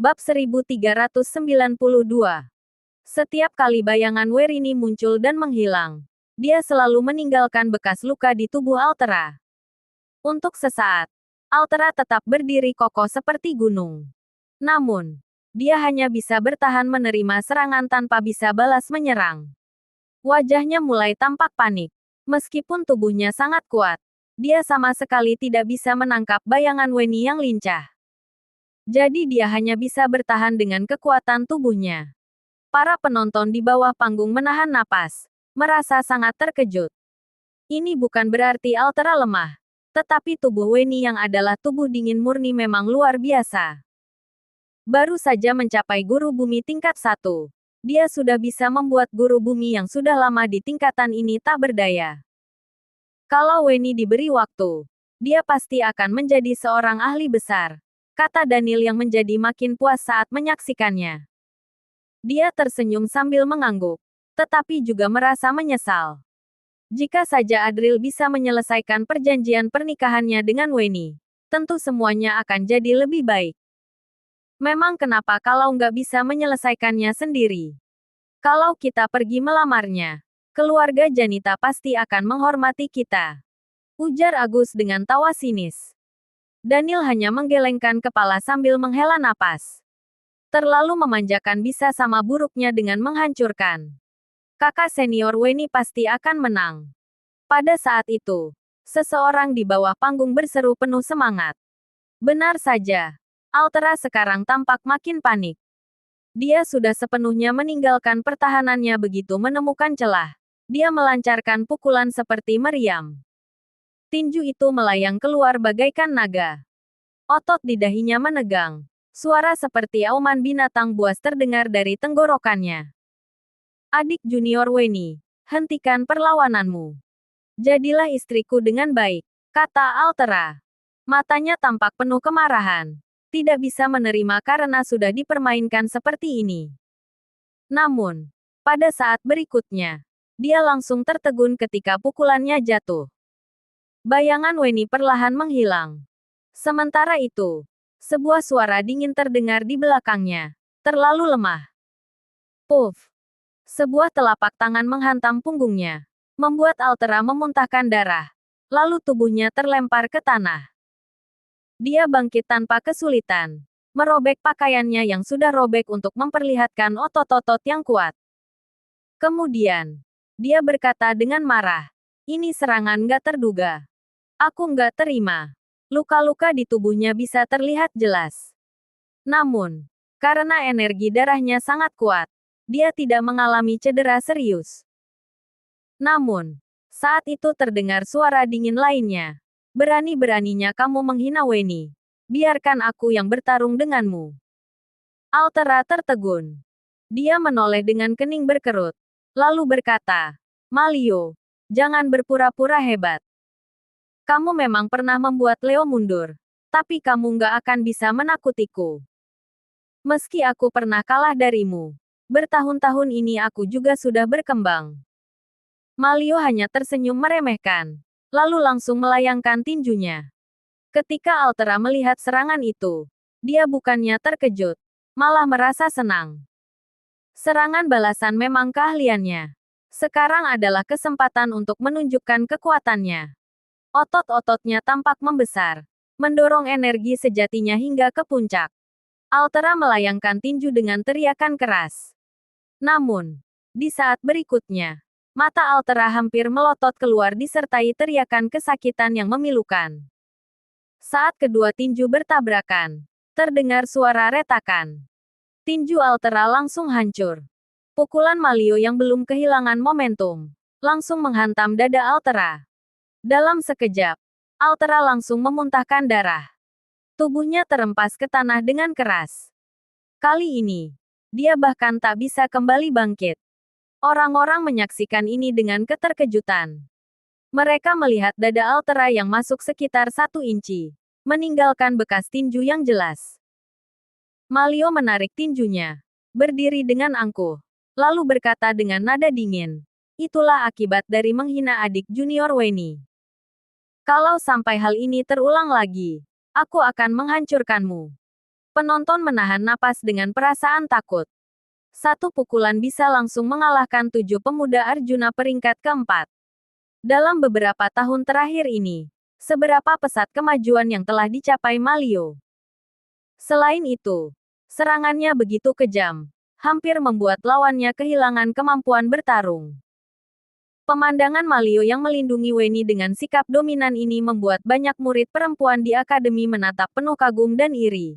Bab 1392. Setiap kali bayangan Werini muncul dan menghilang, dia selalu meninggalkan bekas luka di tubuh Altera. Untuk sesaat, Altera tetap berdiri kokoh seperti gunung. Namun, dia hanya bisa bertahan menerima serangan tanpa bisa balas menyerang. Wajahnya mulai tampak panik. Meskipun tubuhnya sangat kuat, dia sama sekali tidak bisa menangkap bayangan Weni yang lincah. Jadi dia hanya bisa bertahan dengan kekuatan tubuhnya. Para penonton di bawah panggung menahan napas, merasa sangat terkejut. Ini bukan berarti Altera lemah, tetapi tubuh Weni yang adalah tubuh dingin murni memang luar biasa. Baru saja mencapai guru bumi tingkat 1. Dia sudah bisa membuat guru bumi yang sudah lama di tingkatan ini tak berdaya. Kalau Weni diberi waktu, dia pasti akan menjadi seorang ahli besar, kata Daniel yang menjadi makin puas saat menyaksikannya. Dia tersenyum sambil mengangguk, tetapi juga merasa menyesal. Jika saja Adril bisa menyelesaikan perjanjian pernikahannya dengan Weni, tentu semuanya akan jadi lebih baik. Memang kenapa kalau nggak bisa menyelesaikannya sendiri? Kalau kita pergi melamarnya, keluarga Janita pasti akan menghormati kita. Ujar Agus dengan tawa sinis. Daniel hanya menggelengkan kepala sambil menghela napas. Terlalu memanjakan bisa sama buruknya dengan menghancurkan. Kakak senior Weni pasti akan menang. Pada saat itu, seseorang di bawah panggung berseru penuh semangat. Benar saja. Altera sekarang tampak makin panik. Dia sudah sepenuhnya meninggalkan pertahanannya begitu menemukan celah. Dia melancarkan pukulan seperti meriam. Tinju itu melayang keluar bagaikan naga. Otot di dahinya menegang. Suara seperti auman binatang buas terdengar dari tenggorokannya. Adik junior Weni, hentikan perlawananmu. Jadilah istriku dengan baik, kata Altera. Matanya tampak penuh kemarahan. Tidak bisa menerima karena sudah dipermainkan seperti ini. Namun, pada saat berikutnya, dia langsung tertegun ketika pukulannya jatuh. Bayangan Weni perlahan menghilang. Sementara itu, sebuah suara dingin terdengar di belakangnya. Terlalu lemah. Puff. Sebuah telapak tangan menghantam punggungnya, membuat Altera memuntahkan darah. Lalu tubuhnya terlempar ke tanah. Dia bangkit tanpa kesulitan, merobek pakaiannya yang sudah robek untuk memperlihatkan otot-otot yang kuat. Kemudian, dia berkata dengan marah, "Ini serangan nggak terduga. Aku nggak terima." Luka-luka di tubuhnya bisa terlihat jelas. Namun, karena energi darahnya sangat kuat, dia tidak mengalami cedera serius. Namun, saat itu terdengar suara dingin lainnya. "Berani-beraninya kamu menghina Weni. Biarkan aku yang bertarung denganmu." Altera tertegun. Dia menoleh dengan kening berkerut. Lalu berkata, "Malio, jangan berpura-pura hebat. Kamu memang pernah membuat Leo mundur. Tapi kamu nggak akan bisa menakutiku. Meski aku pernah kalah darimu, bertahun-tahun ini aku juga sudah berkembang." Malio hanya tersenyum meremehkan, lalu langsung melayangkan tinjunya. Ketika Altera melihat serangan itu, dia bukannya terkejut, malah merasa senang. Serangan balasan memang keahliannya. Sekarang adalah kesempatan untuk menunjukkan kekuatannya. Otot-ototnya tampak membesar, mendorong energi sejatinya hingga ke puncak. Altera melayangkan tinju dengan teriakan keras. Namun, di saat berikutnya, mata Altera hampir melotot keluar disertai teriakan kesakitan yang memilukan. Saat kedua tinju bertabrakan, terdengar suara retakan. Tinju Altera langsung hancur. Pukulan Malio yang belum kehilangan momentum, langsung menghantam dada Altera. Dalam sekejap, Altera langsung memuntahkan darah. Tubuhnya terempas ke tanah dengan keras. Kali ini, dia bahkan tak bisa kembali bangkit. Orang-orang menyaksikan ini dengan keterkejutan. Mereka melihat dada Altera yang masuk sekitar 1 inci, meninggalkan bekas tinju yang jelas. Malio menarik tinjunya, berdiri dengan angkuh, lalu berkata dengan nada dingin, "Itulah akibat dari menghina adik junior Weni. Kalau sampai hal ini terulang lagi, aku akan menghancurkanmu." Penonton menahan napas dengan perasaan takut. Satu pukulan bisa langsung mengalahkan 7 pemuda Arjuna peringkat keempat. Dalam beberapa tahun terakhir ini, seberapa pesat kemajuan yang telah dicapai Malio. Selain itu, serangannya begitu kejam, hampir membuat lawannya kehilangan kemampuan bertarung. Pemandangan Malio yang melindungi Weni dengan sikap dominan ini membuat banyak murid perempuan di akademi menatap penuh kagum dan iri.